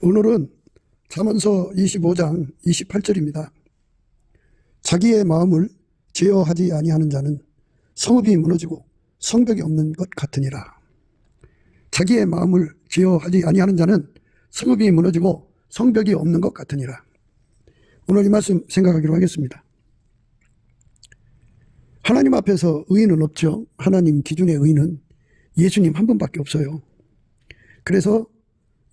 오늘은 잠언서 25장 28절입니다. 자기의 마음을 제어하지 아니하는 자는 성읍이 무너지고 성벽이 없는 것 같으니라. 자기의 마음을 제어하지 아니하는 자는 성읍이 무너지고 성벽이 없는 것 같으니라. 오늘 이 말씀 생각하기로 하겠습니다. 하나님 앞에서 의인은 없죠. 하나님 기준의 의인은 예수님 한 분밖에 없어요. 그래서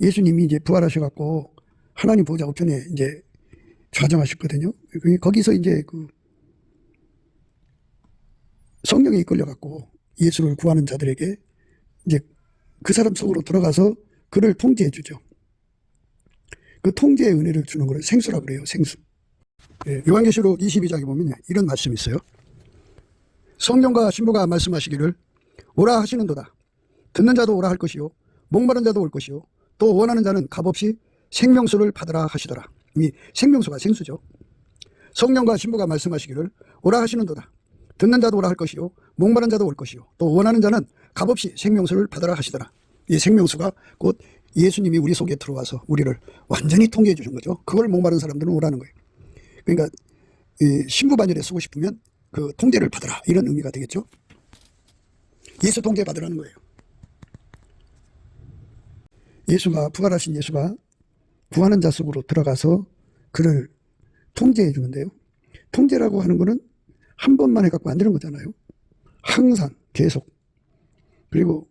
예수님이 이제 부활하셔갖고 하나님 보좌 우편에 이제 좌정하셨거든요. 거기서 이제 그 성령에 이끌려갖고 예수를 구하는 자들에게 이제 그 사람 속으로 들어가서 그를 통제해 주죠. 그 통제의 은혜를 주는 걸 생수라 그래요. 생수. 요한계시록 22장에 보면 이런 말씀이 있어요. 성령과 신부가 말씀하시기를 오라 하시는도다. 듣는 자도 오라 할 것이요 목마른 자도 올 것이요 또 원하는 자는 값없이 생명수를 받으라 하시더라. 이 생명수가 생수죠. 성령과 신부가 말씀하시기를 오라 하시는도다. 듣는 자도 오라 할 것이요 목마른 자도 올 것이요 또 원하는 자는 값없이 생명수를 받으라 하시더라. 이 생명수가 곧 예수님이 우리 속에 들어와서 우리를 완전히 통제해 주신 거죠. 그걸 목마른 사람들은 오라는 거예요. 그러니까 이 신부 반열에 쓰고 싶으면 그 통제를 받으라 이런 의미가 되겠죠. 예수 통제 받으라는 거예요. 예수가 부활하신 예수가 구하는 자 속으로 들어가서 그를 통제해 주는데요. 통제라고 하는 거는 한 번만 해갖고 안 되는 거잖아요. 항상 계속. 그리고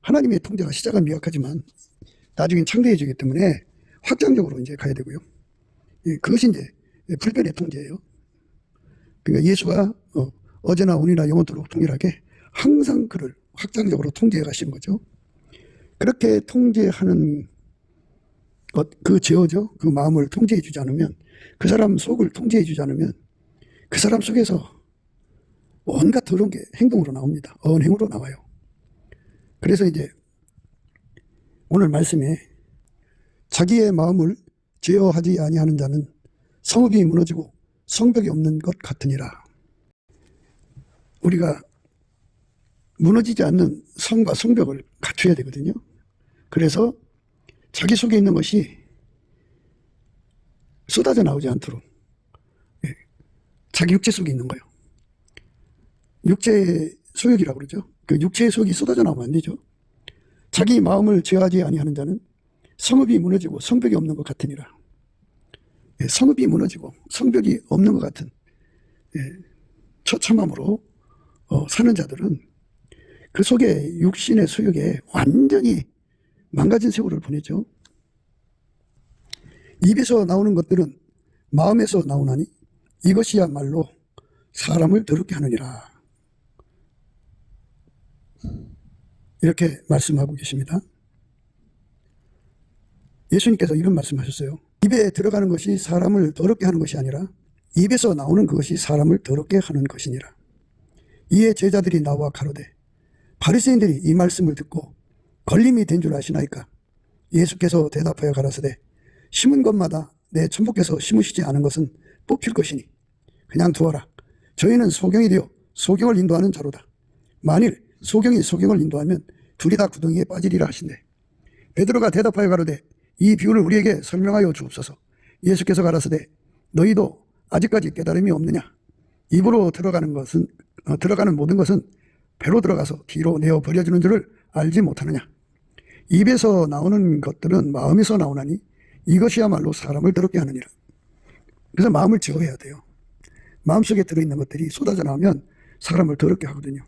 하나님의 통제가 시작은 미약하지만 나중엔 창대해지기 때문에 확장적으로 이제 가야 되고요. 그것이 이제 불변의 통제예요. 그러니까 예수가 어제나 오늘이나 영원토록 동일하게 항상 그를 확장적으로 통제해 가시는 거죠. 그렇게 통제하는 것, 그 제어죠. 그 마음을 통제해 주지 않으면, 그 사람 속을 통제해 주지 않으면 그 사람 속에서 온갖 더러운 게 행동으로 나옵니다. 언행으로 나와요. 그래서 이제 오늘 말씀에 자기의 마음을 제어하지 아니하는 자는 성읍이 무너지고 성벽이 없는 것 같으니라. 우리가 무너지지 않는 성과 성벽을 갖춰야 되거든요. 그래서 자기 속에 있는 것이 쏟아져 나오지 않도록 자기 육체 속에 있는 거예요. 육체의 소욕이라고 그러죠. 그 육체의 소욕이 쏟아져 나오면 안 되죠. 자기 마음을 제어하지 아니하는 자는 성읍이 무너지고 성벽이 없는 것 같으니라. 성읍이 무너지고 성벽이 없는 것 같은 처참함으로 사는 자들은 그 속에 육신의 소욕에 완전히 망가진 세월을 보내죠. 입에서 나오는 것들은 마음에서 나오나니 이것이야말로 사람을 더럽게 하느니라. 이렇게 말씀하고 계십니다. 예수님께서 이런 말씀하셨어요. 입에 들어가는 것이 사람을 더럽게 하는 것이 아니라 입에서 나오는 그것이 사람을 더럽게 하는 것이니라. 이에 제자들이 나와 가로되 바리새인들이 이 말씀을 듣고 걸림이 된 줄 아시나이까? 예수께서 대답하여 가라사대 심은 것마다 내 천부께서 심으시지 않은 것은 뽑힐 것이니 그냥 두어라. 저희는 소경이 되어 소경을 인도하는 자로다. 만일 소경이 소경을 인도하면 둘이 다 구덩이에 빠지리라 하신대. 베드로가 대답하여 가로되 이 비유를 우리에게 설명하여 주옵소서. 예수께서 가라사대 너희도 아직까지 깨달음이 없느냐? 입으로 들어가는 모든 것은 배로 들어가서 뒤로 내어 버려지는 줄을 알지 못하느냐? 입에서 나오는 것들은 마음에서 나오나니 이것이야말로 사람을 더럽게 하느니라. 그래서 마음을 제어해야 돼요. 마음속에 들어있는 것들이 쏟아져 나오면 사람을 더럽게 하거든요.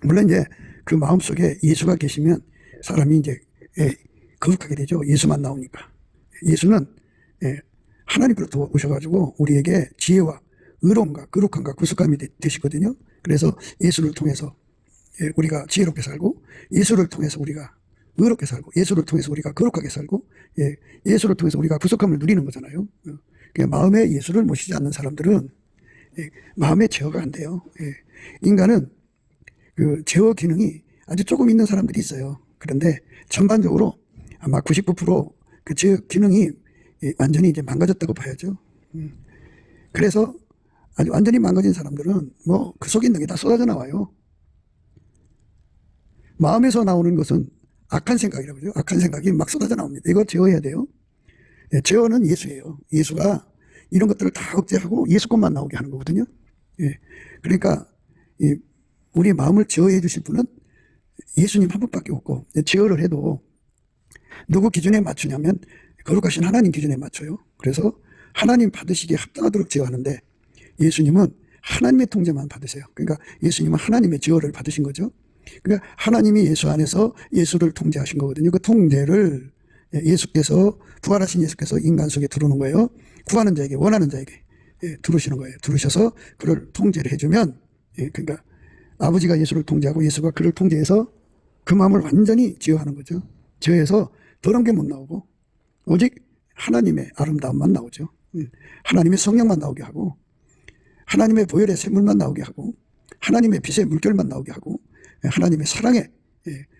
물론 이제 그 마음속에 예수가 계시면 사람이 이제 거룩하게 되죠. 예수만 나오니까. 예수는 하나님으로부터 오셔가지고 우리에게 지혜와 의로움과 거룩함과 구속함이 되시거든요. 그래서 예수를 통해서 우리가 지혜롭게 살고, 예수를 통해서 우리가 의롭게 살고, 예수를 통해서 우리가 거룩하게 살고, 예수를 통해서 우리가 구속함을 누리는 거잖아요. 마음에 예수를 모시지 않는 사람들은 마음의 제어가 안 돼요. 인간은 그 제어 기능이 아주 조금 있는 사람들이 있어요. 그런데 전반적으로 아마 99%그 제어 기능이 완전히 이제 망가졌다고 봐야죠. 그래서 아주 완전히 망가진 사람들은 뭐 그 속에 있는 게 다 쏟아져 나와요. 마음에서 나오는 것은 악한 생각이라고 그러죠. 악한 생각이 막 쏟아져 나옵니다. 이거 제어해야 돼요. 제어는 예수예요. 예수가 이런 것들을 다 억제하고 예수 것만 나오게 하는 거거든요. 그러니까 우리 마음을 제어해 주실 분은 예수님 한 분밖에 없고, 제어를 해도 누구 기준에 맞추냐면 거룩하신 하나님 기준에 맞춰요. 그래서 하나님 받으시기에 합당하도록 제어하는데, 예수님은 하나님의 통제만 받으세요. 그러니까 예수님은 하나님의 제어를 받으신 거죠. 그러니까 하나님이 예수 안에서 예수를 통제하신 거거든요. 그 통제를 예수께서, 부활하신 예수께서 인간 속에 들어오는 거예요. 구하는 자에게, 원하는 자에게 들어오시는 거예요. 들어오셔서 그를 통제를 해주면, 그러니까 아버지가 예수를 통제하고 예수가 그를 통제해서 그 마음을 완전히 제어하는 거죠. 제어해서 더러운 게 못 나오고 오직 하나님의 아름다움만 나오죠. 하나님의 성령만 나오게 하고, 하나님의 보혈의 샘물만 나오게 하고, 하나님의 빛의 물결만 나오게 하고, 하나님의 사랑의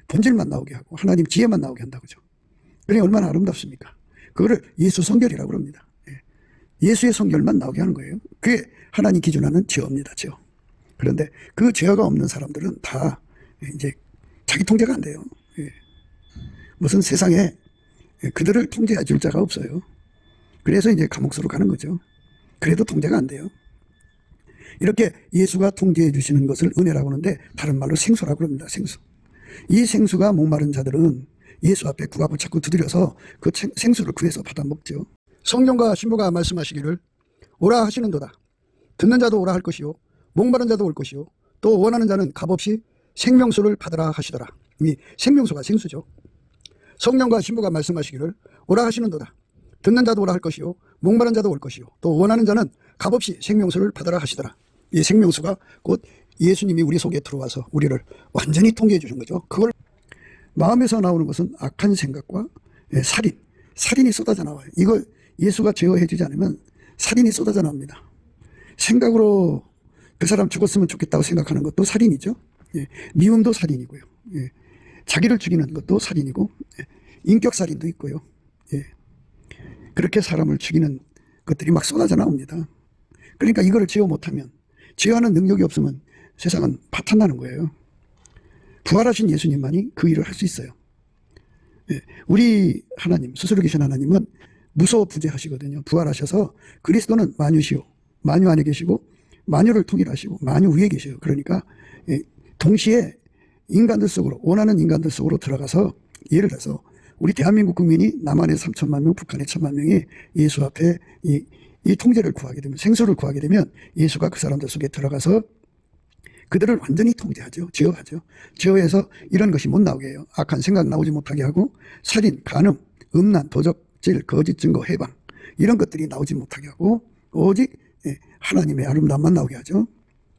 본질만 나오게 하고, 하나님 지혜만 나오게 한다고죠. 그러니 얼마나 아름답습니까? 그거를 예수 성결이라고 그럽니다. 예수의 성결만 나오게 하는 거예요. 그게 하나님 기준하는 제어입니다. 제어. 그런데 그 제어가 없는 사람들은 다 이제 자기 통제가 안 돼요. 무슨 세상에 그들을 통제해 줄 자가 없어요. 그래서 이제 감옥으로 가는 거죠. 그래도 통제가 안 돼요. 이렇게 예수가 통제해 주시는 것을 은혜라고 하는데, 다른 말로 생수라고 합니다. 생수. 이 생수가 목마른 자들은 예수 앞에 구하고 자꾸 두드려서 그 생수를 구해서 받아 먹죠. 성령과 신부가 말씀하시기를 오라 하시는도다. 듣는 자도 오라 할 것이요, 목마른 자도 올 것이요, 또 원하는 자는 값없이 생명수를 받으라 하시더라. 이 생명수가 생수죠. 성령과 신부가 말씀하시기를 오라 하시는도다. 듣는 자도 오라 할 것이요, 목마른 자도 올 것이요, 또 원하는 자는 값없이 생명수를 받으라 하시더라. 이 생명수가 곧 예수님이 우리 속에 들어와서 우리를 완전히 통제해 주신 거죠. 그걸 마음에서 나오는 것은 악한 생각과 살인이 쏟아져 나와요. 이거 예수가 제어해 주지 않으면 살인이 쏟아져 나옵니다. 생각으로 그 사람 죽었으면 좋겠다고 생각하는 것도 살인이죠. 미움도 살인이고요. 자기를 죽이는 것도 살인이고, 인격살인도 있고요. 그렇게 사람을 죽이는 것들이 막 쏟아져 나옵니다. 그러니까 이거를 제어 못하면, 제어하는 능력이 없으면 세상은 파탄나는 거예요. 부활하신 예수님만이 그 일을 할 수 있어요. 우리 하나님, 스스로 계신 하나님은 무소부재하시거든요. 부활하셔서 그리스도는 만유시오, 만유 안에 계시고 만유를 통일하시고 만유 위에 계셔요. 그러니까 동시에 인간들 속으로, 원하는 인간들 속으로 들어가서, 예를 들어서 우리 대한민국 국민이 남한에 3천만 명, 북한에 1천만 명이 예수 앞에 이 통제를 구하게 되면, 생수를 구하게 되면 예수가 그 사람들 속에 들어가서 그들을 완전히 통제하죠. 제어하죠. 제어해서 이런 것이 못 나오게 해요. 악한 생각 나오지 못하게 하고, 살인, 간음, 음란, 도적질, 거짓 증거, 해방, 이런 것들이 나오지 못하게 하고, 오직 하나님의 아름다움만 나오게 하죠.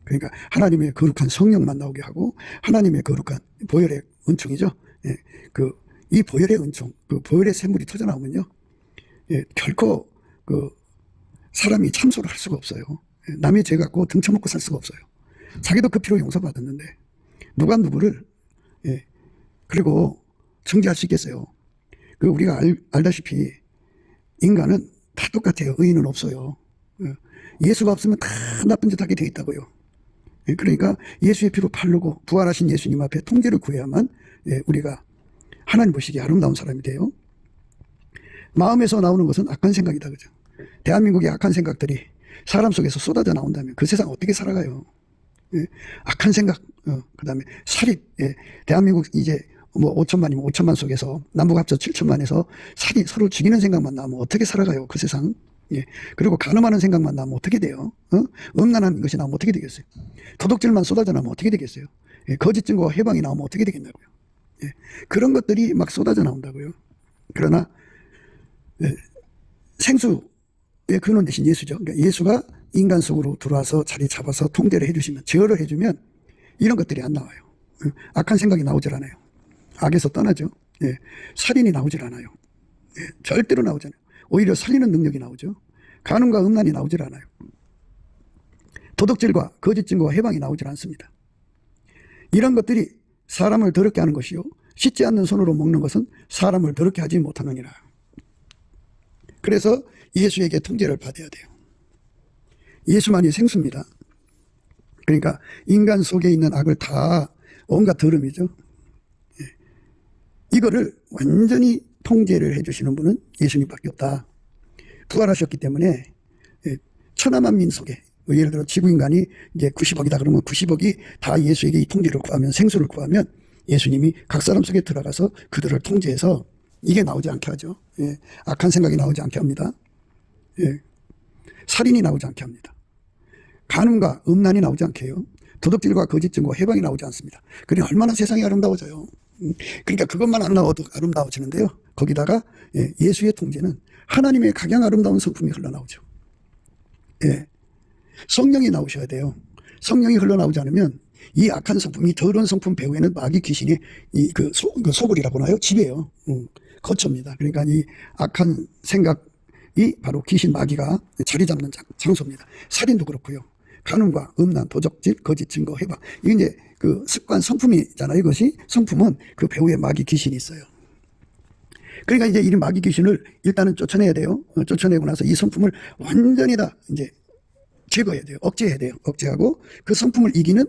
그러니까 하나님의 거룩한 성령만 나오게 하고, 하나님의 거룩한 보혈의 은총이죠. 이 보혈의 은총, 그 보혈의 샘물이 터져 나오면요, 결코 그 사람이 참소를 할 수가 없어요. 남의 죄 갖고 등쳐먹고 살 수가 없어요. 자기도 그 피로 용서받았는데 누가 누구를 그리고 정죄할 수 있겠어요? 그 우리가 알다시피 인간은 다 똑같아요. 의인은 없어요. 예수가 없으면 다 나쁜 짓 하게 돼 있다고요. 그러니까 예수의 피로 바르고 부활하신 예수님 앞에 통제를 구해야만 우리가 하나님 보시기에 아름다운 사람이 돼요. 마음에서 나오는 것은 악한 생각이다, 그죠? 대한민국의 악한 생각들이 사람 속에서 쏟아져 나온다면 그 세상 어떻게 살아가요? 악한 생각, 그 다음에 살인, 대한민국 이제 뭐 5천만이면 5천만 속에서 남북 합쳐 7천만에서 살인, 서로 죽이는 생각만 나오면 어떻게 살아가요, 그 세상? 그리고 간음하는 생각만 나오면 어떻게 돼요? 음란한 것이 나오면 어떻게 되겠어요? 도둑질만 쏟아져 나오면 어떻게 되겠어요? 거짓 증거와 해방이 나오면 어떻게 되겠냐고요? 그런 것들이 막 쏟아져 나온다고요. 그러나 생수의 근원 대신 예수죠. 그러니까 예수가 인간 속으로 들어와서 자리 잡아서 통제를 해주시면, 제어를 해주면 이런 것들이 안 나와요. 악한 생각이 나오질 않아요. 악에서 떠나죠. 살인이 나오질 않아요. 절대로 나오지 않아요. 오히려 살리는 능력이 나오죠. 간음과 음란이 나오질 않아요. 도덕질과 거짓 증거와 해방이 나오질 않습니다. 이런 것들이 사람을 더럽게 하는 것이요, 씻지 않는 손으로 먹는 것은 사람을 더럽게 하지 못하느니라. 그래서 예수에게 통제를 받아야 돼요. 예수만이 생수입니다. 그러니까 인간 속에 있는 악을 다, 온갖 더러움이죠. 이거를 완전히 통제를 해주시는 분은 예수님밖에 없다. 부활하셨기 때문에 천하만민 속에 예를 들어 지구인간이 이제 90억이다 그러면 90억이 다 예수에게 이 통제를 구하면 생수를 구하면 예수님이 각 사람 속에 들어가서 그들을 통제해서 이게 나오지 않게 하죠. 예. 악한 생각이 나오지 않게 합니다. 예. 살인이 나오지 않게 합니다. 간음과 음란이 나오지 않게 해요. 도둑질과 거짓 증거, 해방이 나오지 않습니다. 그러니 얼마나 세상이 아름다워져요. 그러니까 그것만 안 나와도 아름다워지는데요. 거기다가 예수의 통제는 하나님의 가장 아름다운 성품이 흘러나오죠. 예. 성령이 나오셔야 돼요. 성령이 흘러나오지 않으면 이 악한 성품이 더러운 성품 배후에는 마귀 귀신이 그 소굴이라고 하나요? 집이에요. 거처입니다. 그러니까 이 악한 생각이 바로 귀신 마귀가 자리 잡는 장소입니다. 살인도 그렇고요. 간음과 음란, 도적질, 거짓 증거, 해방. 이게 이제 그 습관 성품이잖아요. 이것이 성품은 그 배후에 마귀 귀신이 있어요. 그러니까 이제 이 마귀 귀신을 일단은 쫓아내야 돼요. 쫓아내고 나서 이 성품을 완전히 다 이제 제거해야 돼요. 억제해야 돼요. 억제하고 그 성품을 이기는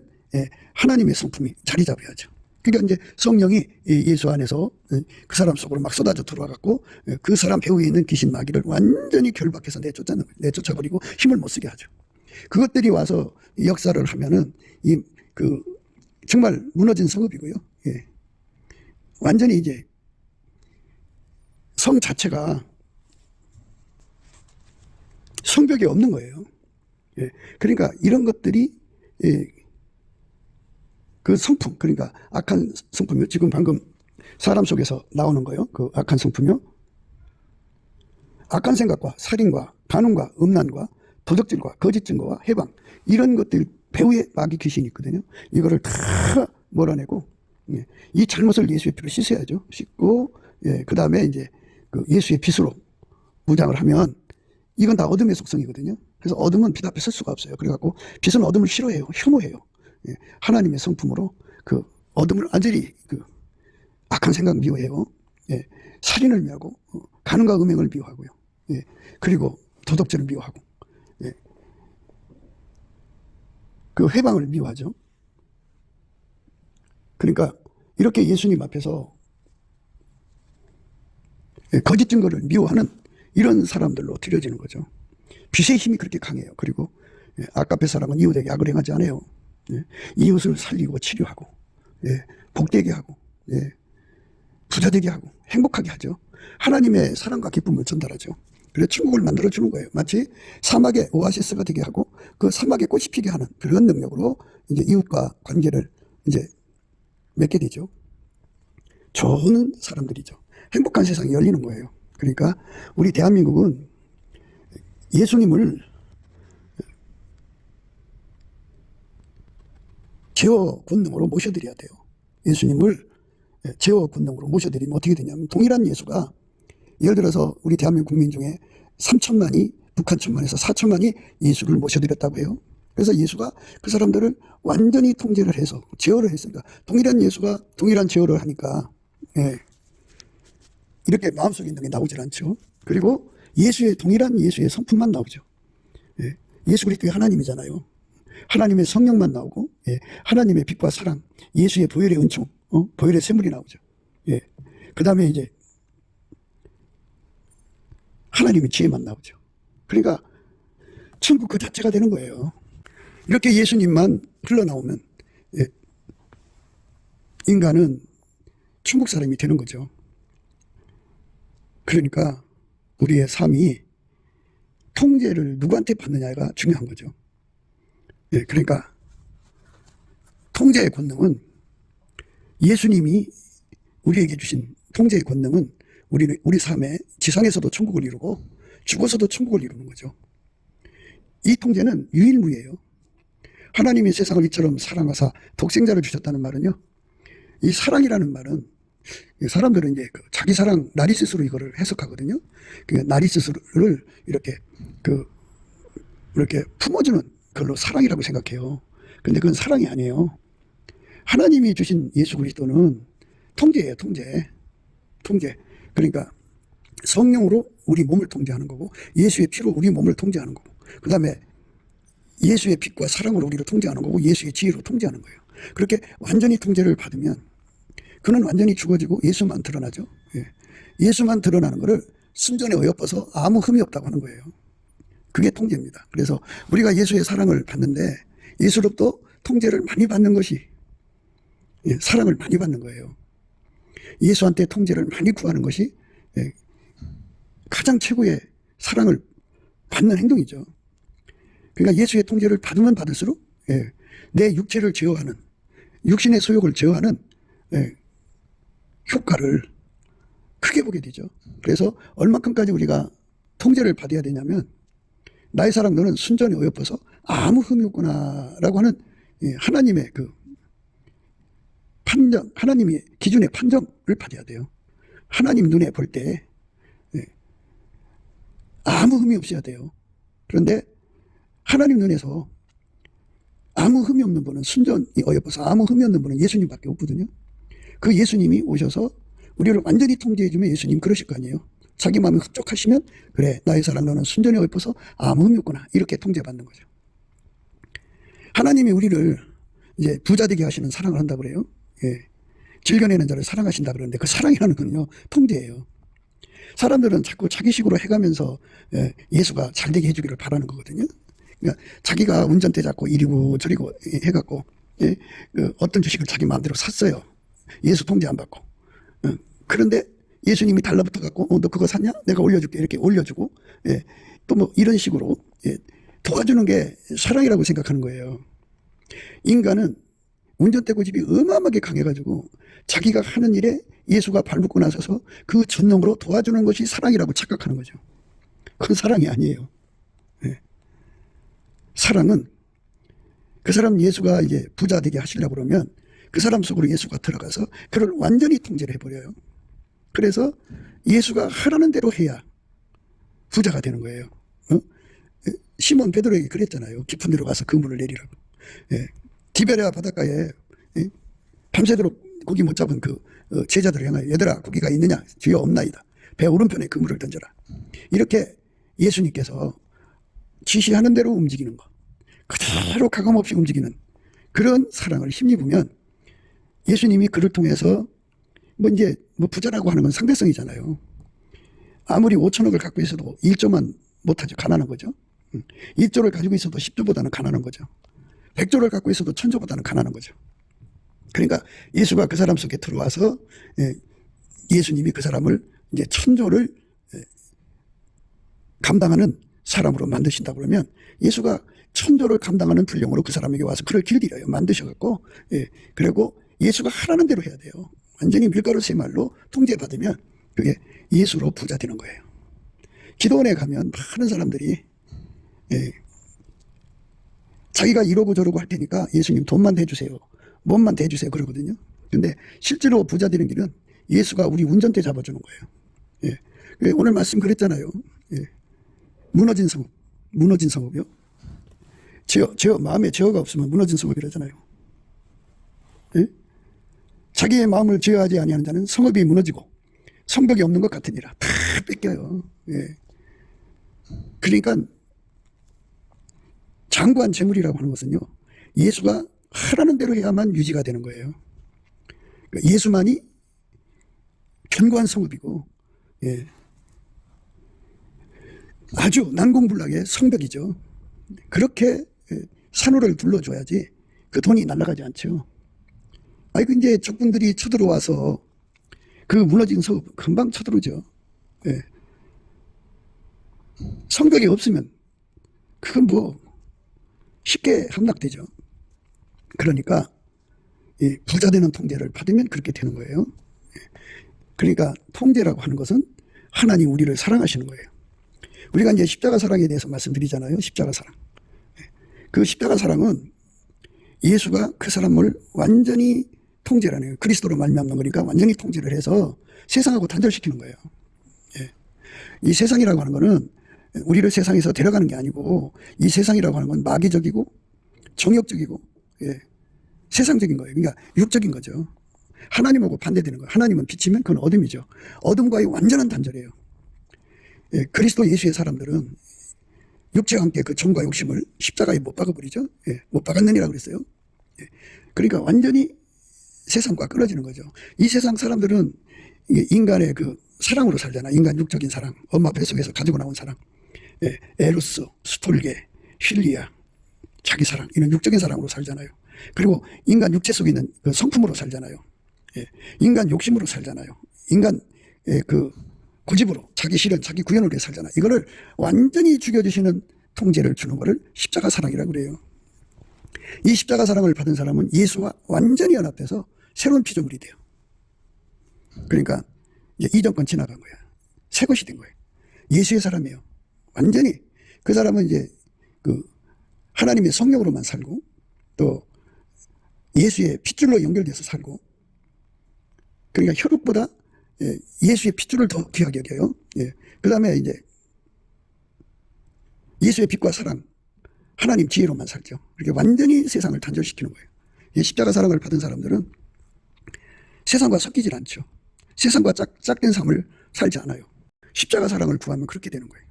하나님의 성품이 자리 잡아야죠. 그러니까 이제 성령이 예수 안에서 그 사람 속으로 막 쏟아져 들어와갖고 그 사람 배후에 있는 귀신 마귀를 완전히 결박해서 내쫓아버리고 힘을 못 쓰게 하죠. 그것들이 와서 역사를 하면은 정말 무너진 성읍이고요. 예. 완전히 이제 성 자체가 성벽이 없는 거예요. 예. 그러니까 이런 것들이 그 성품, 그러니까 악한 성품이요. 지금 방금 사람 속에서 나오는 거예요. 그 악한 성품이요. 악한 생각과 살인과 간음과 음란과 도적질과 거짓 증거와 해방, 이런 것들 배후에 마귀 귀신이 있거든요. 이거를 다 몰아내고 이 잘못을 예수의 피로 씻어야죠. 씻고 그 다음에 이제 그 예수의 빛으로 무장을 하면 이건 다 어둠의 속성이거든요. 그래서 어둠은 빛 앞에 설 수가 없어요. 그래갖고 빛은 어둠을 싫어해요. 혐오해요. 하나님의 성품으로 그 어둠을 완전히 그 악한 생각 미워해요. 살인을 미워하고 간음과 음행을 미워하고요. 그리고 도덕질을 미워하고 그 회방을 미워하죠. 그러니까 이렇게 예수님 앞에서 거짓 증거를 미워하는 이런 사람들로 들여지는 거죠. 빛의 힘이 그렇게 강해요. 그리고 아까페 사람은 이웃에게 악을 행하지 않아요. 이웃을 살리고 치료하고 복되게 하고 부자되게 하고 행복하게 하죠. 하나님의 사랑과 기쁨을 전달하죠. 그래서 천국을 만들어주는 거예요. 마치 사막의 오아시스가 되게 하고 그 사막에 꽃이 피게 하는 그런 능력으로 이제 이웃과 관계를 이제 맺게 되죠. 좋은 사람들이죠. 행복한 세상이 열리는 거예요. 그러니까 우리 대한민국은 예수님을 제어 권능으로 모셔드려야 돼요. 예수님을 제어 권능으로 모셔드리면 어떻게 되냐면 동일한 예수가 예를 들어서 우리 대한민국 국민 중에 3천만이 북한 천만에서 4천만이 예수를 모셔드렸다고 해요. 그래서 예수가 그 사람들을 완전히 통제를 해서 제어를 했습니다. 동일한 예수가 동일한 제어를 하니까 이렇게 마음속에 있는 게 나오질 않죠. 그리고 동일한 예수의 성품만 나오죠. 예수 그리스도의 하나님이잖아요. 하나님의 성령만 나오고 하나님의 빛과 사랑, 예수의 보혈의 은총, 보혈의 샘물이 나오죠. 그 다음에 이제 하나님의 지혜만 나오죠. 그러니까 천국 그 자체가 되는 거예요. 이렇게 예수님만 흘러나오면 인간은 천국 사람이 되는 거죠. 그러니까 우리의 삶이 통제를 누구한테 받느냐가 중요한 거죠. 그러니까 통제의 권능은 예수님이 우리에게 주신 통제의 권능은 우리 삶에 지상에서도 천국을 이루고 죽어서도 천국을 이루는 거죠. 이 통제는 유일무이해요. 하나님이 세상을 이처럼 사랑하사 독생자를 주셨다는 말은요. 이 사랑이라는 말은 사람들은 이제 자기 사랑 나리시스로 이거를 해석하거든요. 그 나리시스를 이렇게 품어주는 그걸로 사랑이라고 생각해요. 근데 그건 사랑이 아니에요. 하나님이 주신 예수 그리스도는 통제예요. 통제. 그러니까 성령으로 우리 몸을 통제하는 거고 예수의 피로 우리 몸을 통제하는 거고 그 다음에 예수의 빛과 사랑으로 우리를 통제하는 거고 예수의 지혜로 통제하는 거예요. 그렇게 완전히 통제를 받으면 그는 완전히 죽어지고 예수만 드러나죠. 예수만 드러나는 거를 순전에 어여뻐서 아무 흠이 없다고 하는 거예요. 그게 통제입니다. 그래서 우리가 예수의 사랑을 받는데 예수로부터 통제를 많이 받는 것이 사랑을 많이 받는 거예요. 예수한테 통제를 많이 구하는 것이 가장 최고의 사랑을 받는 행동이죠. 그러니까 예수의 통제를 받으면 받을수록 내 육체를 제어하는, 육신의 소욕을 제어하는 효과를 크게 보게 되죠. 그래서 얼마큼까지 우리가 통제를 받아야 되냐면, 나의 사랑 너는 순전히 어여뻐서 아무 흠이 없구나 라고 하는 하나님의 그 판정, 하나님의 기준의 판정을 받아야 돼요. 하나님 눈에 볼 때 아무 흠이 없어야 돼요. 그런데 하나님 눈에서 아무 흠이 없는 분은, 순전히 어여뻐서 아무 흠이 없는 분은 예수님밖에 없거든요. 그 예수님이 오셔서 우리를 완전히 통제해주면 예수님 그러실 거 아니에요. 자기 마음이 흡족하시면, 그래 나의 사랑 너는 순전히 어여뻐서 아무 흠이 없구나, 이렇게 통제받는 거죠. 하나님이 우리를 이제 부자 되게 하시는 사랑을 한다고 그래요. 즐겨내는 자를 사랑하신다 그러는데, 그 사랑이라는 건요 통제예요. 사람들은 자꾸 자기식으로 해가면서 예수가 잘 되게 해주기를 바라는 거거든요. 그러니까 자기가 운전대 잡고 이리고 저리고 해갖고 어떤 주식을 자기 마음대로 샀어요. 예수 통제 안 받고. 그런데 예수님이 달라붙어 갖고 너 그거 샀냐? 내가 올려줄게, 이렇게 올려주고 또 뭐 이런 식으로 도와주는 게 사랑이라고 생각하는 거예요. 인간은 운전대 고집이 어마어마하게 강해가지고 자기가 하는 일에 예수가 발붙고 나서서 그 전능으로 도와주는 것이 사랑이라고 착각하는 거죠. 그건 사랑이 아니에요. 사랑은 그 사람 예수가 이제 부자 되게 하시려고 그러면 그 사람 속으로 예수가 들어가서 그를 완전히 통제를 해버려요. 그래서 예수가 하라는 대로 해야 부자가 되는 거예요. 시몬 베드로에게 그랬잖아요. 깊은 데로 가서 그물을 내리라고. 디베랴 바닷가에 밤새도록 고기 못 잡은 그 제자들을 향하여, 얘들아 고기가 있느냐? 주여 없나이다. 배 오른편에 그물을 던져라. 이렇게 예수님께서 지시하는 대로 움직이는 것, 그대로 가감없이 움직이는 그런 사랑을 힘입으면 예수님이 그를 통해서 뭐 부자라고 하는 건 상대성이잖아요. 아무리 5천억을 갖고 있어도 1조만 못하죠. 가난한 거죠. 1조를 가지고 있어도 10조보다는 가난한 거죠. 100조를 갖고 있어도 1000조보다는 가난한 거죠. 그러니까 예수가 그 사람 속에 들어와서 예수님이 그 사람을 이제 1000조를 감당하는 사람으로 만드신다 그러면 예수가 1000조를 감당하는 분량으로 그 사람에게 와서 그를 길들여요. 만드셔갖고 그리고 예수가 하라는 대로 해야 돼요. 완전히 밀가루 새 말로 통제받으면 그게 예수로 부자 되는 거예요. 기도원에 가면 많은 사람들이 자기가 이러고 저러고 할 테니까 예수님 돈만 대주세요, 몸만 대주세요 그러거든요. 근데 실제로 부자 되는 길은 예수가 우리 운전대 잡아주는 거예요. 오늘 말씀 그랬잖아요. 무너진 성읍이요. 마음에 제어가 없으면 무너진 성읍이라잖아요. 자기의 마음을 제어하지 아니하는 자는 성읍이 무너지고 성벽이 없는 것 같으니라. 다 뺏겨요. 그러니까 장구한 재물이라고 하는 것은요, 예수가 하라는 대로 해야만 유지가 되는 거예요. 그러니까 예수만이 견고한 성읍이고 아주 난공불락의 성벽이죠. 그렇게 산호를 둘러줘야지 그 돈이 날아가지 않죠. 이제 적군들이 쳐들어와서 그 무너진 성읍 금방 쳐들어오죠. 성벽이 없으면 그건 뭐 쉽게 함락되죠. 그러니까 이 부자 되는 통제를 받으면 그렇게 되는 거예요. 그러니까 통제라고 하는 것은 하나님 우리를 사랑하시는 거예요. 우리가 이제 십자가 사랑에 대해서 말씀드리잖아요. 십자가 사랑. 그 십자가 사랑은 예수가 그 사람을 완전히 통제를 하네요. 그리스도로 말미암는 거니까 완전히 통제를 해서 세상하고 단절시키는 거예요. 이 세상이라고 하는 거는 우리를 세상에서 데려가는 게 아니고, 이 세상이라고 하는 건 마귀적이고 정욕적이고 세상적인 거예요. 그러니까 육적인 거죠. 하나님하고 반대되는 거예요. 하나님은 빛이면 그건 어둠이죠. 어둠과의 완전한 단절이에요. 그리스도 예수의 사람들은 육체와 함께 그 정과 욕심을 십자가에 못 박아버리죠. 못 박았느니라 그랬어요. 그러니까 완전히 세상과 끊어지는 거죠. 이 세상 사람들은 인간의 그 사랑으로 살잖아. 인간 육적인 사랑, 엄마 뱃속에서 가지고 나온 사랑, 에로스, 스톨게, 필리아, 자기 사랑, 이런 육적인 사랑으로 살잖아요. 그리고 인간 육체 속에 있는 그 성품으로 살잖아요. 인간 욕심으로 살잖아요. 인간 그 고집으로, 자기 실현, 자기 구현을 위해 살잖아요. 이거를 완전히 죽여주시는 통제를 주는 거를 십자가 사랑이라고 그래요. 이 십자가 사랑을 받은 사람은 예수와 완전히 연합돼서 새로운 피조물이 돼요. 그러니까 이제 이전 건 지나간 거야. 새 것이 된 거예요. 예수의 사람이에요. 완전히. 그 사람은 이제 그 하나님의 성령으로만 살고 또 예수의 핏줄로 연결돼서 살고, 그러니까 혈육보다 예수의 핏줄을 더 귀하게 여겨요. 그 다음에 이제 예수의 빛과 사랑, 하나님 지혜로만 살죠. 이렇게 완전히 세상을 단절시키는 거예요. 이 십자가 사랑을 받은 사람들은 세상과 섞이질 않죠. 세상과 짝된 삶을 살지 않아요. 십자가 사랑을 구하면 그렇게 되는 거예요.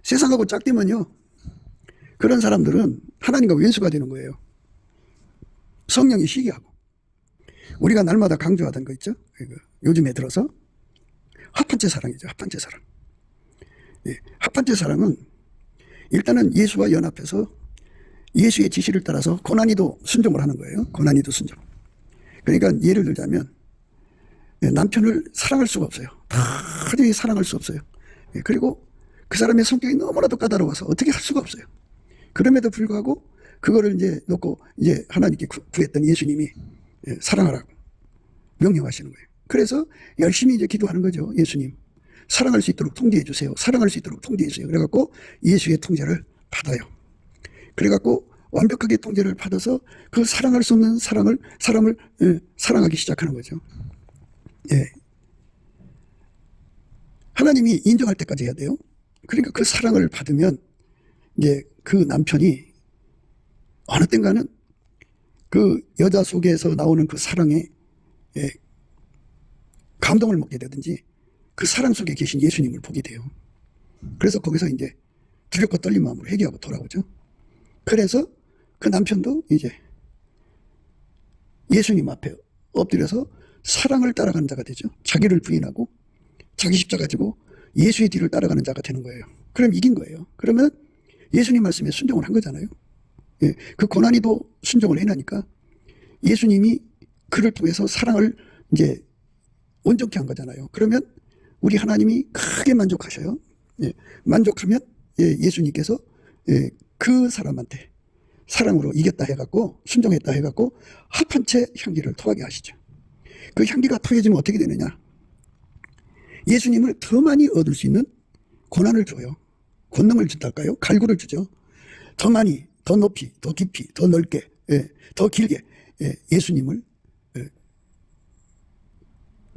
세상하고 짝되면요, 그런 사람들은 하나님과 왼수가 되는 거예요. 성령이 시기하고. 우리가 날마다 강조하던 거 있죠? 요즘에 들어서 합판체 사랑이죠. 합판체 사랑. 합판체 사랑은 일단은 예수와 연합해서 예수의 지시를 따라서 고난이도 순종을 하는 거예요. 고난이도 순종. 그러니까 예를 들자면 남편을 사랑할 수가 없어요. 도저히 사랑할 수 없어요. 그리고 그 사람의 성격이 너무나도 까다로워서 어떻게 할 수가 없어요. 그럼에도 불구하고 그거를 이제 놓고 이제 하나님께 구했던 예수님이 사랑하라고 명령하시는 거예요. 그래서 열심히 이제 기도하는 거죠. 예수님, 사랑할 수 있도록 통제해 주세요. 사랑할 수 있도록 통제해 주세요. 그래갖고 예수의 통제를 받아요. 그래갖고 완벽하게 통제를 받아서 그 사랑할 수 없는 사람을 사랑하기 시작하는 거죠. 하나님이 인정할 때까지 해야 돼요. 그러니까 그 사랑을 받으면 이제 그 남편이 어느 땐가는 그 여자 속에서 나오는 그 사랑에 감동을 먹게 되든지 그 사랑 속에 계신 예수님을 보게 돼요. 그래서 거기서 이제 두렵고 떨린 마음으로 회개하고 돌아오죠. 그래서 그 남편도 이제 예수님 앞에 엎드려서 사랑을 따라가는 자가 되죠. 자기를 부인하고 자기 십자가 지고 예수의 뒤를 따라가는 자가 되는 거예요. 그럼 이긴 거예요. 그러면 예수님 말씀에 순종을 한 거잖아요. 그 고난이도 순종을 해나니까 예수님이 그를 통해서 사랑을 이제 온전케 한 거잖아요. 그러면 우리 하나님이 크게 만족하셔요. 만족하면 예수님께서 그 사람한테 사랑으로 이겼다 해갖고 순종했다 해갖고 합한 채 향기를 토하게 하시죠. 그 향기가 토해지면 어떻게 되느냐? 예수님을 더 많이 얻을 수 있는 고난을 줘요. 권능을 준달까요? 갈구를 주죠. 더 많이, 더 높이, 더 깊이, 더 넓게, 더 길게 예수님을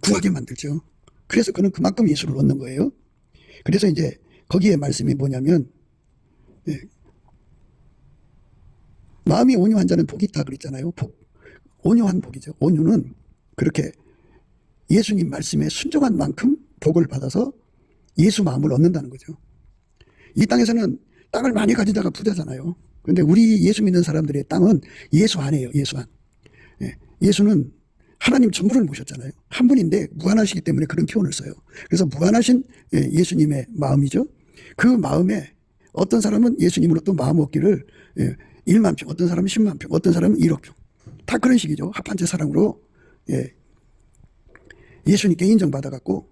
구하게 만들죠. 그래서 그는 그만큼 예수를 얻는 거예요. 그래서 이제 거기에 말씀이 뭐냐면 마음이 온유한 자는 복이 있다 그랬잖아요. 복. 온유한 복이죠. 온유는 그렇게 예수님 말씀에 순종한 만큼 복을 받아서 예수 마음을 얻는다는 거죠. 이 땅에서는 땅을 많이 가진 자가 부자잖아요. 그런데 우리 예수 믿는 사람들의 땅은 예수 안이에요. 예수 안. 예수는 하나님 전부를 모셨잖아요. 한 분인데 무한하시기 때문에 그런 표현을 써요. 그래서 무한하신 예수님의 마음이죠. 그 마음에 어떤 사람은 예수님으로 또 마음 얻기를 1만 평, 어떤 사람은 10만 평, 어떤 사람은 1억 평. 다 그런 식이죠. 합한 채 사랑으로 예수님께 인정받아갖고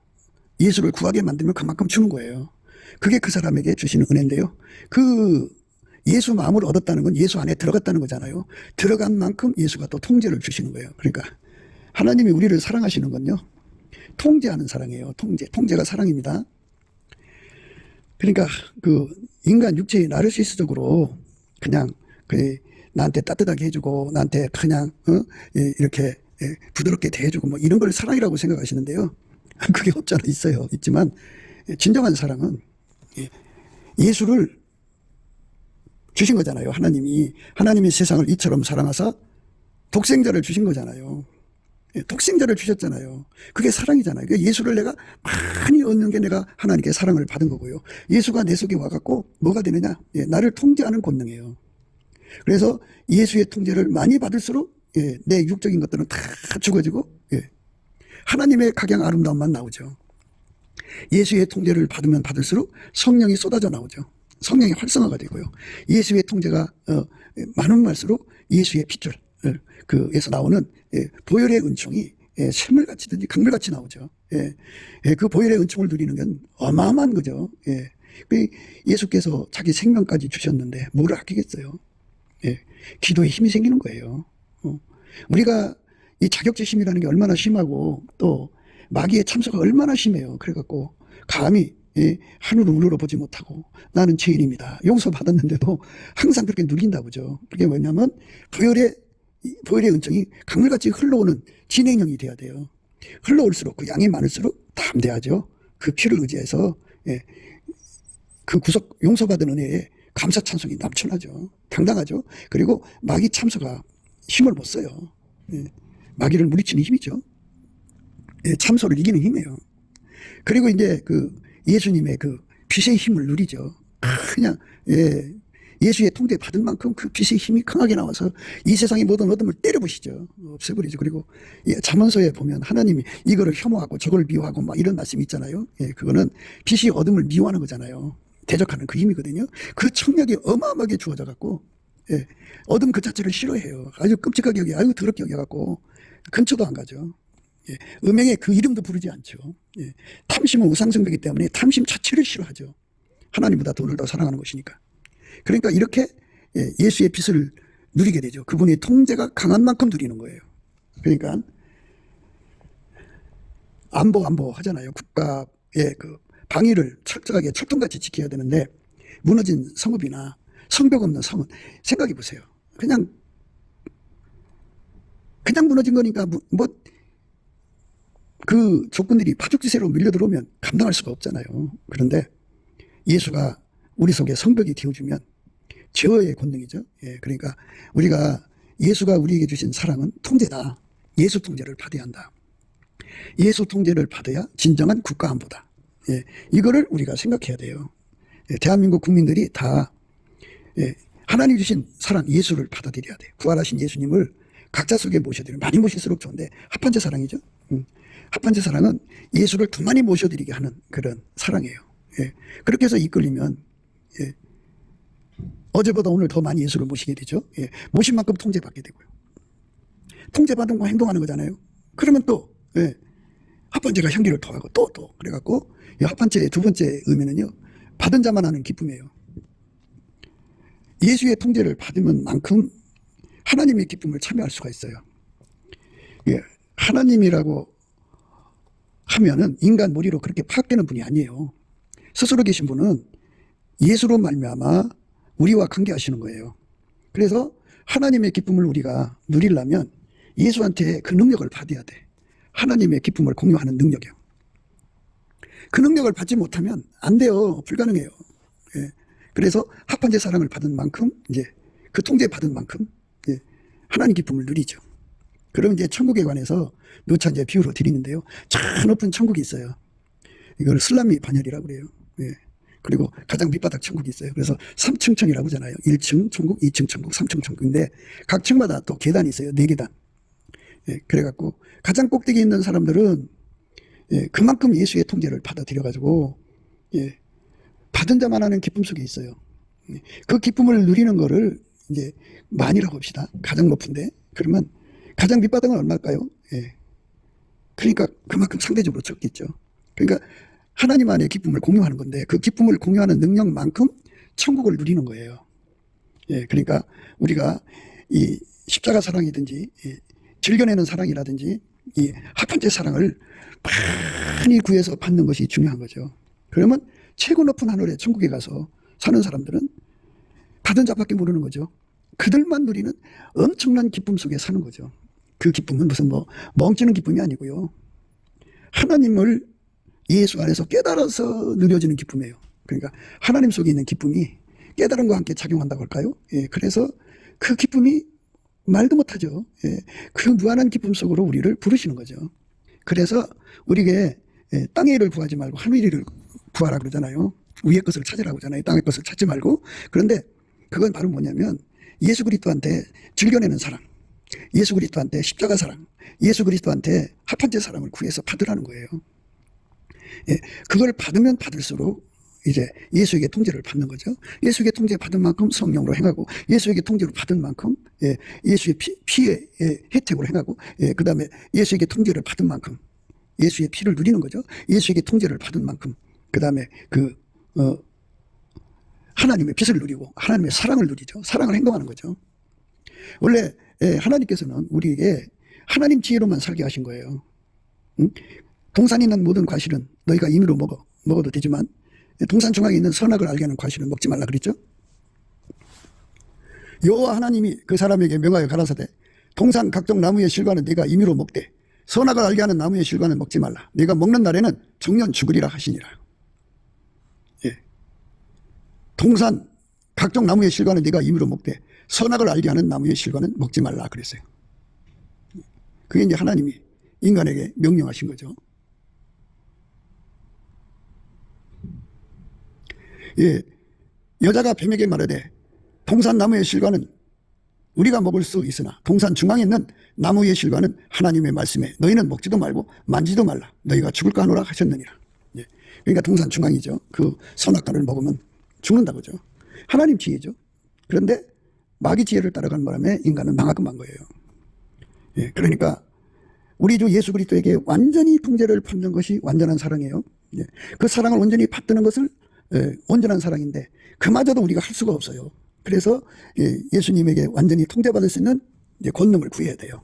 예수를 구하게 만들면 그만큼 주는 거예요. 그게 그 사람에게 주시는 은혜인데요. 그 예수 마음을 얻었다는 건 예수 안에 들어갔다는 거잖아요. 들어간 만큼 예수가 또 통제를 주시는 거예요. 그러니까 하나님이 우리를 사랑하시는 건요, 통제하는 사랑이에요. 통제가 사랑입니다. 그러니까 그 인간 육체의 나르시스적으로 그냥 나한테 따뜻하게 해주고 나한테 그냥 이렇게 부드럽게 대해주고 뭐 이런 걸 사랑이라고 생각하시는데요. 그게 없잖아. 있어요. 있지만 진정한 사랑은 예수를 주신 거잖아요. 하나님이 세상을 이처럼 사랑하사 독생자를 주신 거잖아요. 독생자를 주셨잖아요. 그게 사랑이잖아요. 예수를 내가 많이 얻는 게 내가 하나님께 사랑을 받은 거고요. 예수가 내 속에 와갖고 뭐가 되느냐? 나를 통제하는 권능이에요. 그래서 예수의 통제를 많이 받을수록 내 육적인 것들은 다 죽어지고 하나님의 각양 아름다움만 나오죠. 예수의 통제를 받으면 받을수록 성령이 쏟아져 나오죠. 성령이 활성화가 되고요. 예수의 통제가 많은 말수록 예수의 핏줄 그에서 나오는 보혈의 은총이 샘물같이든지 강물같이 나오죠. 그 보혈의 은총을 누리는 건 어마어마한 거죠. 예수께서 자기 생명까지 주셨는데 뭐를 아끼겠어요. 기도에 힘이 생기는 거예요. 우리가 이 자격지심이라는 게 얼마나 심하고 또 마귀의 참소가 얼마나 심해요. 그래갖고 감히 하늘을 우러러보지 못하고 나는 죄인입니다. 용서받았는데도 항상 그렇게 누린다 보죠. 그게 뭐냐면 보혈의 은총이 강물같이 흘러오는 진행형이 돼야 돼요. 흘러올수록 그 양이 많을수록 담대하죠. 그 피를 의지해서 그 용서받은 은혜에 감사 찬송이 넘쳐나죠. 당당하죠. 그리고 마귀 참소가 힘을 못 써요. 마귀를 물리치는 힘이죠. 참소를 이기는 힘이에요. 그리고 이제 그 예수님의 그 빛의 힘을 누리죠. 그냥 예수의 통제 받은 만큼 그 빛의 힘이 강하게 나와서 이 세상의 모든 어둠을 때려부시죠. 없애버리죠. 그리고 잠언서에 보면 하나님이 이거를 혐오하고 저걸 미워하고 막 이런 말씀이 있잖아요. 그거는 빛이 어둠을 미워하는 거잖아요. 대적하는 그 힘이거든요. 그 청력이 어마어마하게 주어져 갖고 어둠 그 자체를 싫어해요. 아주 끔찍하게 여겨, 아주 더럽게 여겨갖고 근처도 안 가죠. 음행에 그 이름도 부르지 않죠. 탐심은 우상숭배이기 때문에 탐심 자체를 싫어하죠. 하나님보다 돈을 더 사랑하는 것이니까. 그러니까 이렇게 예수의 빛을 누리게 되죠. 그분의 통제가 강한 만큼 누리는 거예요. 그러니까 안보 하잖아요. 국가의 그 방위를 철저하게 철통같이 지켜야 되는데 무너진 성읍이나 성벽 없는 성은 생각해 보세요. 그냥 무너진 거니까 그 조건들이 파죽지세로 밀려들어오면 감당할 수가 없잖아요. 그런데 예수가 우리 속에 성벽이 되어주면 제어의 권능이죠. 그러니까 예수가 우리에게 주신 사랑은 통제다. 예수 통제를 받아야 한다. 예수 통제를 받아야 진정한 국가 안보다. 이거를 우리가 생각해야 돼요. 대한민국 국민들이 다 하나님 주신 사랑 예수를 받아들여야 돼요. 부활하신 예수님을 각자 속에 모셔드리면 많이 모실수록 좋은데 합판제 사랑이죠. 합판제 사랑은 예수를 더 많이 모셔드리게 하는 그런 사랑이에요. 그렇게 해서 이끌리면 어제보다 오늘 더 많이 예수를 모시게 되죠. 모신 만큼 통제받게 되고요. 통제받은 거 행동하는 거잖아요. 그러면 또 합판제가 향기를 더하고 또 그래갖고 합판제의 두 번째 의미는요. 받은 자만 하는 기쁨이에요. 예수의 통제를 받으면 만큼 하나님의 기쁨을 참여할 수가 있어요. 하나님이라고 하면은 인간 머리로 그렇게 파악되는 분이 아니에요. 스스로 계신 분은 예수로 말미암아 우리와 관계하시는 거예요. 그래서 하나님의 기쁨을 우리가 누리려면 예수한테 그 능력을 받아야 돼. 하나님의 기쁨을 공유하는 능력이요. 그 능력을 받지 못하면 안 돼요. 불가능해요. 그래서 합판제 사랑을 받은 만큼 이제 그 통제 받은 만큼 하나님 기쁨을 누리죠. 그럼 이제 천국에 관해서 누차 이제 비유로 드리는데요. 저 높은 천국이 있어요. 이걸 슬라미 반열이라고 그래요. 그리고 가장 밑바닥 천국이 있어요. 그래서 3층 천이라고 하잖아요. 1층 천국, 2층 천국, 3층 천국인데 각 층마다 또 계단이 있어요. 4계단. 그래갖고 가장 꼭대기에 있는 사람들은 그만큼 예수의 통제를 받아들여가지고 받은 자만 하는 기쁨 속에 있어요. 그 기쁨을 누리는 거를 이제 만이라고 합시다. 가장 높은데 그러면 가장 밑바닥은 얼마일까요? 그러니까 그만큼 상대적으로 적겠죠. 그러니까 하나님 안의 기쁨을 공유하는 건데 그 기쁨을 공유하는 능력만큼 천국을 누리는 거예요. 그러니까 우리가 이 십자가 사랑이든지 즐겨내는 사랑이라든지 이 합판제 사랑을 많이 구해서 받는 것이 중요한 거죠. 그러면 최고 높은 하늘의 천국에 가서 사는 사람들은 받은 자밖에 모르는 거죠. 그들만 누리는 엄청난 기쁨 속에 사는 거죠. 그 기쁨은 무슨 멍찌는 기쁨이 아니고요. 하나님을 예수 안에서 깨달아서 누려지는 기쁨이에요. 그러니까 하나님 속에 있는 기쁨이 깨달음과 함께 작용한다고 할까요? 그래서 그 기쁨이 말도 못하죠. 그 무한한 기쁨 속으로 우리를 부르시는 거죠. 그래서 우리에게 땅의 일을 구하지 말고 하늘의 일을 구하라 그러잖아요. 위의 것을 찾으라고 하잖아요. 땅의 것을 찾지 말고. 그런데 그건 바로 뭐냐면 예수 그리스도한테 즐겨내는 사랑, 예수 그리스도한테 십자가 사랑, 예수 그리스도한테 합판제 사랑을 구해서 받으라는 거예요. 예, 그걸 받으면 받을수록 이제 예수에게 통제를 받는 거죠. 예수에게 통제 받은 만큼 성령으로 행하고, 예수에게 통제를 받은 만큼 예수의 피의 혜택으로 행하고, 그 다음에 예수에게 통제를 받은 만큼 예수의 피를 누리는 거죠. 예수에게 통제를 받은 만큼 그 다음에 하나님의 빛을 누리고 하나님의 사랑을 누리죠. 사랑을 행동하는 거죠. 원래 하나님께서는 우리에게 하나님 지혜로만 살게 하신 거예요. 동산에 있는 모든 과실은 너희가 임의로 먹어도 되지만 동산 중앙에 있는 선악을 알게 하는 과실은 먹지 말라 그랬죠. 여호와 하나님이 그 사람에게 명하여 가라사대 동산 각종 나무의 실과는 네가 임의로 먹되 선악을 알게 하는 나무의 실과는 먹지 말라. 네가 먹는 날에는 정년 죽으리라 하시니라. 예. 동산 각종 나무의 실과는 네가 임의로 먹되 선악을 알게 하는 나무의 실과는 먹지 말라 그랬어요. 그게 이제 하나님이 인간에게 명령하신 거죠. 예, 여자가 뱀에게 말하되 동산 나무의 실과는 우리가 먹을 수 있으나 동산 중앙에 있는 나무의 실과는 하나님의 말씀에 너희는 먹지도 말고 만지도 말라. 너희가 죽을까 하노라 하셨느니라. 예, 그러니까 동산 중앙이죠. 그 선악과를 먹으면 죽는다고죠. 하나님 지혜죠. 그런데 마귀 지혜를 따라가는 바람에 인간은 망하고 만 거예요. 예, 그러니까 우리 주 예수 그리스도에게 완전히 통제를 받는 것이 완전한 사랑이에요. 예, 그 사랑을 온전히 받드는 것을 온전한 사랑인데 그마저도 우리가 할 수가 없어요. 그래서 예수님에게 완전히 통제받을 수 있는 이제 권능을 구해야 돼요.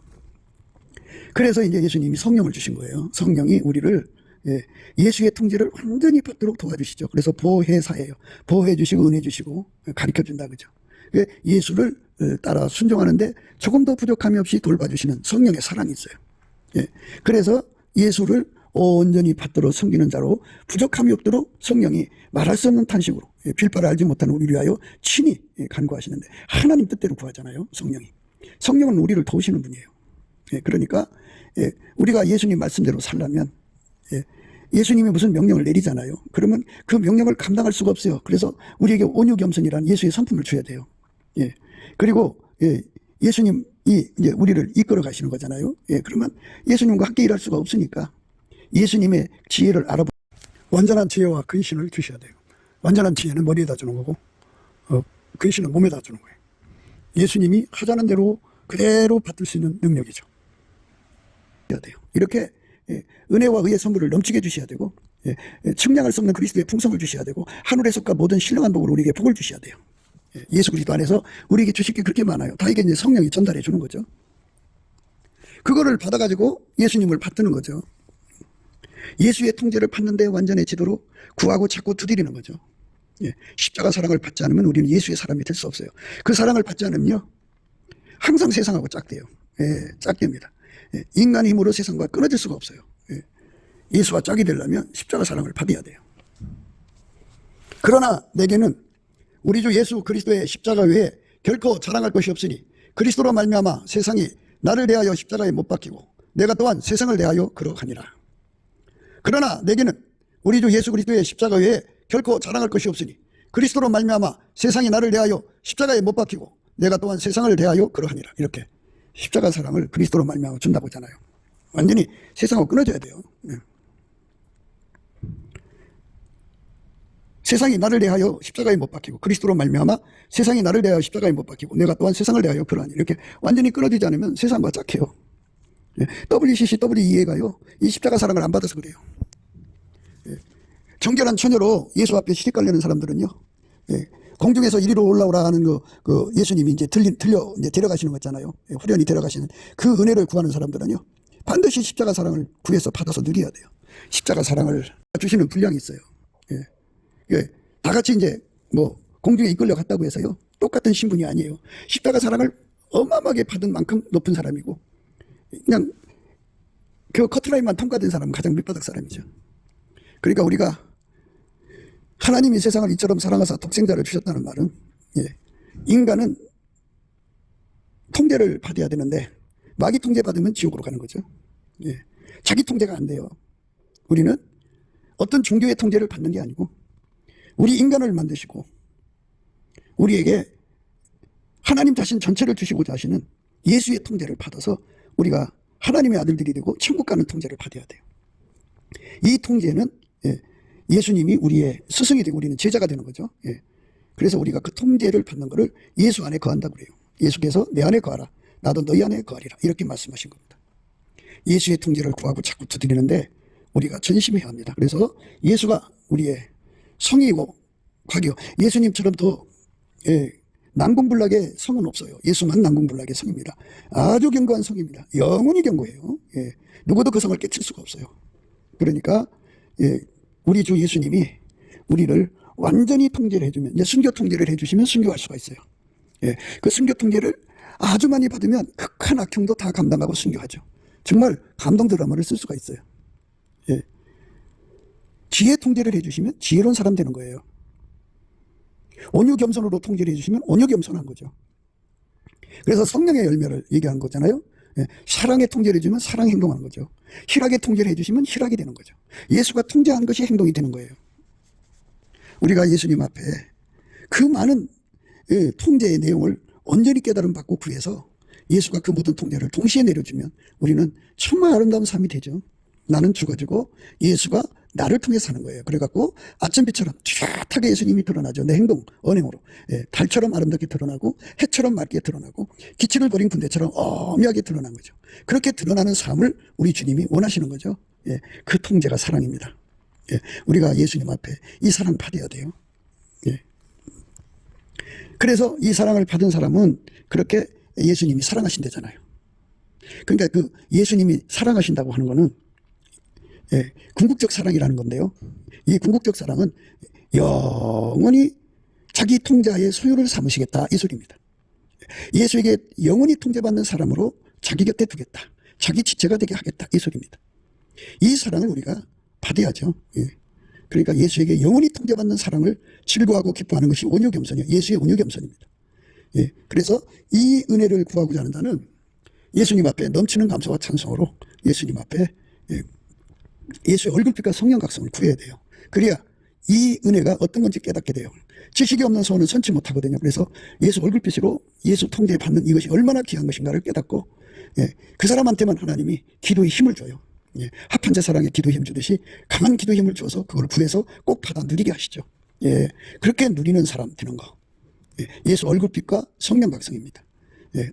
그래서 이제 예수님이 성령을 주신 거예요. 성령이 우리를 예수의 통제를 완전히 받도록 도와주시죠. 그래서 보혜사예요. 보호해 주시고 은혜 주시고 가르쳐 준다 그죠. 예수를 따라 순종하는데 조금 더 부족함이 없이 돌봐주시는 성령의 사랑이 있어요. 그래서 예수를 온전히 받들어 섬기는 자로 부족함이 없도록 성령이 말할 수 없는 탄식으로 빌바를 알지 못하는 우리를 위하여 친히 간구하시는데 하나님 뜻대로 구하잖아요. 성령은 우리를 도우시는 분이에요. 그러니까 우리가 예수님 말씀대로 살려면 예수님이 무슨 명령을 내리잖아요. 그러면 그 명령을 감당할 수가 없어요. 그래서 우리에게 온유겸손이라는 예수의 성품을 줘야 돼요. 그리고 예수님이 이제 우리를 이끌어 가시는 거잖아요. 그러면 예수님과 함께 일할 수가 없으니까 예수님의 지혜를 알아보고 완전한 지혜와 근신을 주셔야 돼요. 완전한 지혜는 머리에다 주는 거고 근신은 몸에다 주는 거예요. 예수님이 하자는 대로 그대로 받을 수 있는 능력이죠. 해야 돼요. 이렇게 은혜와 의의 선물을 넘치게 주셔야 되고 측량할 수 없는 그리스도의 풍성을 주셔야 되고 하늘에서과 모든 신령한 복을 우리에게 복을 주셔야 돼요. 예수 그리스도 안에서 우리에게 주실 게 그렇게 많아요. 다 이게 이제 성령이 전달해 주는 거죠. 그거를 받아가지고 예수님을 받드는 거죠. 예수의 통제를 받는데 완전해지도록 구하고 찾고 두드리는 거죠. 십자가 사랑을 받지 않으면 우리는 예수의 사람이 될 수 없어요. 그 사랑을 받지 않으면요 항상 세상하고 짝대요. 짝됩니다. 인간의 힘으로 세상과 끊어질 수가 없어요. 예수와 짝이 되려면 십자가 사랑을 받아야 돼요. 그러나 내게는 우리 주 예수 그리스도의 십자가 외에 결코 자랑할 것이 없으니 그리스도로 말미암아 세상이 나를 대하여 십자가에 못 박히고 내가 또한 세상을 대하여 그러하니라. 그러나 내게는 우리 주 예수 그리스도의 십자가 외에 결코 자랑할 것이 없으니 그리스도로 말미암아 세상이 나를 대하여 십자가에 못 박히고 내가 또한 세상을 대하여 그러하니라. 이렇게 십자가 사랑을 그리스도로 말미암아 준다고 하잖아요. 완전히 세상하고 끊어져야 돼요. 세상이 나를 대하여 십자가에 못 박히고 그리스도로 말미암아 세상이 나를 대하여 십자가에 못 박히고 내가 또한 세상을 대하여 그러하니 이렇게 완전히 끊어지지 않으면 세상과 짝해요. WCC, WEA가요 이 십자가 사랑을 안 받아서 그래요. 정결한 처녀로 예수 앞에 시집가려는 사람들은요 공중에서 이리로 올라오라 하는 그 예수님이 이제 이제 데려가시는 거 있잖아요. 후련히 데려가시는 그 은혜를 구하는 사람들은요 반드시 십자가 사랑을 구해서 받아서 누려야 돼요. 십자가 사랑을 주시는 분량이 있어요. 다 같이 이제 뭐 공중에 이끌려 갔다고 해서요 똑같은 신분이 아니에요. 십자가 사랑을 어마어마하게 받은 만큼 높은 사람이고 그냥 그 커트라인만 통과된 사람은 가장 밑바닥 사람이죠. 그러니까 우리가 하나님이 세상을 이처럼 사랑하사 독생자를 주셨다는 말은 인간은 통제를 받아야 되는데 마귀 통제 받으면 지옥으로 가는 거죠. 자기 통제가 안 돼요. 우리는 어떤 종교의 통제를 받는 게 아니고 우리 인간을 만드시고 우리에게 하나님 자신 전체를 주시고자 하시는 예수의 통제를 받아서 우리가 하나님의 아들들이 되고 천국 가는 통제를 받아야 돼요. 이 통제는 예수님이 우리의 스승이 되고 우리는 제자가 되는 거죠. 예. 그래서 우리가 그 통제를 받는 것을 예수 안에 거한다고 그래요. 예수께서 내 안에 거하라. 나도 너희 안에 거하리라. 이렇게 말씀하신 겁니다. 예수의 통제를 구하고 자꾸 두드리는데 우리가 전심해야 합니다. 그래서 예수가 우리의 성이고 과기요. 예수님처럼 더 난공불락의 성은 없어요. 예수만 난공불락의 성입니다. 아주 견고한 성입니다. 영원히 견고해요. 예. 누구도 그 성을 깨칠 수가 없어요. 그러니까 우리 주 예수님이 우리를 완전히 통제를 해주면, 이제 순교 통제를 해주시면 순교할 수가 있어요. 예. 그 순교 통제를 아주 많이 받으면 극한 악형도 다 감당하고 순교하죠. 정말 감동 드라마를 쓸 수가 있어요. 예. 지혜 통제를 해주시면 지혜로운 사람 되는 거예요. 온유 겸손으로 통제를 해주시면 온유 겸손한 거죠. 그래서 성령의 열매를 얘기하는 거잖아요. 예. 사랑에 통제를 해주면 사랑 행동하는 거죠. 희락에 통제를 해주시면 희락이 되는 거죠. 예수가 통제하는 것이 행동이 되는 거예요. 우리가 예수님 앞에 그 많은 통제의 내용을 온전히 깨달음 받고 구해서 예수가 그 모든 통제를 동시에 내려주면 우리는 정말 아름다운 삶이 되죠. 나는 죽어지고 예수가 나를 통해 사는 거예요. 그래갖고 아침빛처럼 뚜렷하게 예수님이 드러나죠. 내 행동, 언행으로. 예, 달처럼 아름답게 드러나고 해처럼 맑게 드러나고 기치를 버린 군대처럼 엄하게 드러난 거죠. 그렇게 드러나는 삶을 우리 주님이 원하시는 거죠. 예, 그 통제가 사랑입니다. 예, 우리가 예수님 앞에 이 사랑 받아야 돼요. 예. 그래서 이 사랑을 받은 사람은 그렇게 예수님이 사랑하신다잖아요. 그러니까 그 예수님이 사랑하신다고 하는 거는 궁극적 사랑이라는 건데요. 이 궁극적 사랑은 영원히 자기 통자의 소유를 삼으시겠다 이 소리입니다. 예수에게 영원히 통제받는 사람으로 자기 곁에 두겠다. 자기 지체가 되게 하겠다 이 소리입니다. 이 사랑을 우리가 받아야죠. 예. 그러니까 예수에게 영원히 통제받는 사랑을 즐거워하고 기뻐하는 것이 온유 겸손이에요. 예수의 온유 겸손입니다. 예. 그래서 이 은혜를 구하고자 하는 자는 예수님 앞에 넘치는 감사와 찬송으로 예수님 앞에 예수의 얼굴빛과 성령 각성을 구해야 돼요. 그래야 이 은혜가 어떤 건지 깨닫게 돼요. 지식이 없는 소원은 선치 못하거든요. 그래서 예수 얼굴빛으로 예수 통제에 받는 이것이 얼마나 귀한 것인가를 깨닫고 그 사람한테만 하나님이 기도의 힘을 줘요. 합한 제사랑에 기도 힘 주듯이 강한 기도 힘을 줘서 그걸 구해서 꼭 받아 누리게 하시죠. 그렇게 누리는 사람 되는 거. 예수 얼굴빛과 성령 각성입니다.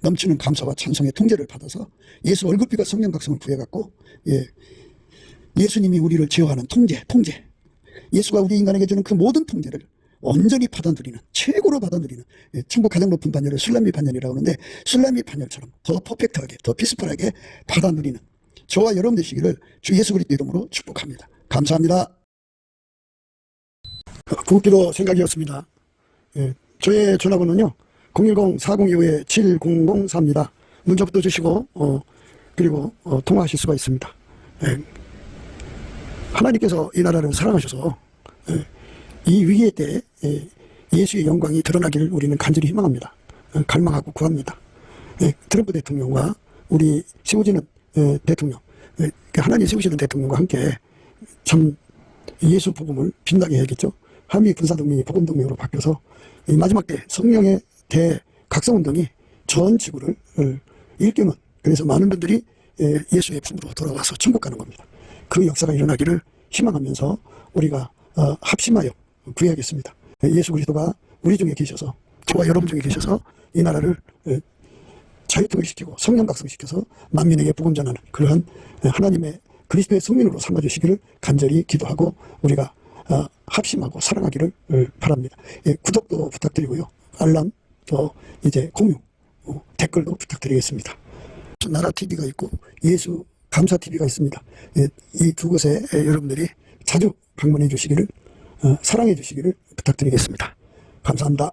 넘치는 감사와 찬송의 통제를 받아서 예수 얼굴빛과 성령 각성을 구해갖고 예수님이 우리를 제어하는 통제. 예수가 우리 인간에게 주는 그 모든 통제를 온전히 받아 누리는, 최고로 받아 누리는 천국 가장 높은 반열을 술람미 반열이라고 하는데 술람미 반열처럼 더 퍼펙트하게, 더 피스풀하게 받아 누리는 저와 여러분 되시기를 주 예수 그리스도 이름으로 축복합니다. 감사합니다. 구기도 생각이었습니다. 저의 전화번호는요 010-4025-7004입니다. 문자부터 주시고 그리고 통화하실 수가 있습니다. 하나님께서 이 나라를 사랑하셔서 이 위기의 때 예수의 영광이 드러나기를 우리는 간절히 희망합니다. 갈망하고 구합니다. 트럼프 대통령과 우리 세워지는 대통령, 하나님 세우시는 대통령과 함께 참 예수 복음을 빛나게 해야겠죠. 한미 군사동맹이 복음동맹으로 바뀌어서 이 마지막 때 성령의 대각성운동이 전 지구를 일깨우는, 그래서 많은 분들이 예수의 품으로 돌아와서 천국 가는 겁니다. 그 역사가 일어나기를 희망하면서 우리가 합심하여 구해야겠습니다. 예수 그리스도가 우리 중에 계셔서, 저와 여러분 중에 계셔서 이 나라를 자유통일 시키고 성령 각성시켜서 만민에게 복음 전하는 그러한 하나님의 그리스도의 성민으로 삼아주시기를 간절히 기도하고 우리가 합심하고 사랑하기를 바랍니다. 구독도 부탁드리고요. 알람, 또 이제 공유, 댓글도 부탁드리겠습니다. 나라 TV가 있고 예수 감사 TV가 있습니다. 이 두 곳에 여러분들이 자주 방문해 주시기를, 사랑해 주시기를 부탁드리겠습니다. 감사합니다.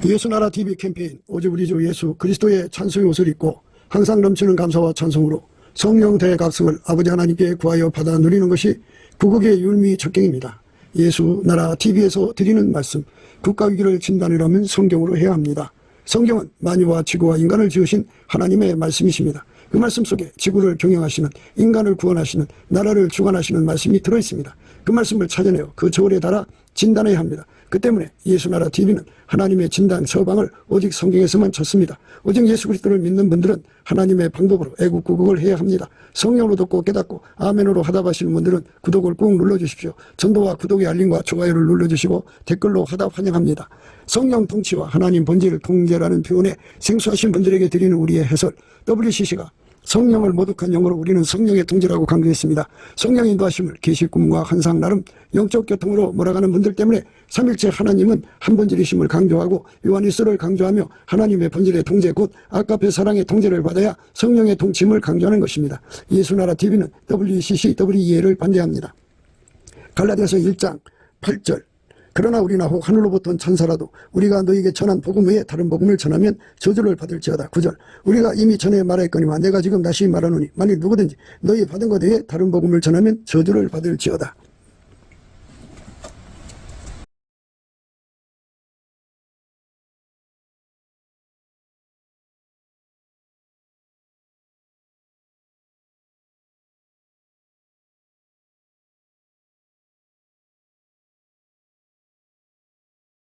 예수나라 TV 캠페인 오직 우리 주 예수 그리스도의 찬송의 옷을 입고 항상 넘치는 감사와 찬송으로 성령 대각성을 아버지 하나님께 구하여 받아 누리는 것이 구국의 율미 척경입니다. 예수나라 TV에서 드리는 말씀, 국가 위기를 진단이라면 성경으로 해야 합니다. 성경은 만유와 지구와 인간을 지으신 하나님의 말씀이십니다. 그 말씀 속에 지구를 경영하시는, 인간을 구원하시는, 나라를 주관하시는 말씀이 들어있습니다. 그 말씀을 찾아내어 그 저울에 달아 진단해야 합니다. 그 때문에 예수나라 TV는 하나님의 진단 처방을 오직 성경에서만 찾습니다. 오직 예수 그리스도를 믿는 분들은 하나님의 방법으로 애국구국을 해야 합니다. 성령으로 듣고 깨닫고 아멘으로 화답하시는 분들은 구독을 꾹 눌러주십시오. 전도와 구독의 알림과 좋아요를 눌러주시고 댓글로 화답 환영합니다. 성령 통치와 하나님 본질 통제라는 표현에 생소하신 분들에게 드리는 우리의 해설, WCC가 성령을 모독한 용어로 우리는 성령의 통제라고 강조했습니다. 성령 인도하심을 계시 꿈과 환상 나름 영적 교통으로 몰아가는 분들 때문에 삼일체 하나님은 한 본질이심을 강조하고 요한일서를 강조하며 하나님의 본질의 통제 곧 아까페 사랑의 통제를 받아야 성령의 통치임을 강조하는 것입니다. 예수나라 TV는 WCC, WEA를 반대합니다. 갈라디아서 1장 8절 그러나 우리나 혹 하늘로부터 온 천사라도 우리가 너희에게 전한 복음 외에 다른 복음을 전하면 저주를 받을지어다. 9절 우리가 이미 전에 말하였거니와 내가 지금 다시 말하노니 만일 누구든지 너희 받은 것 외에 다른 복음을 전하면 저주를 받을지어다.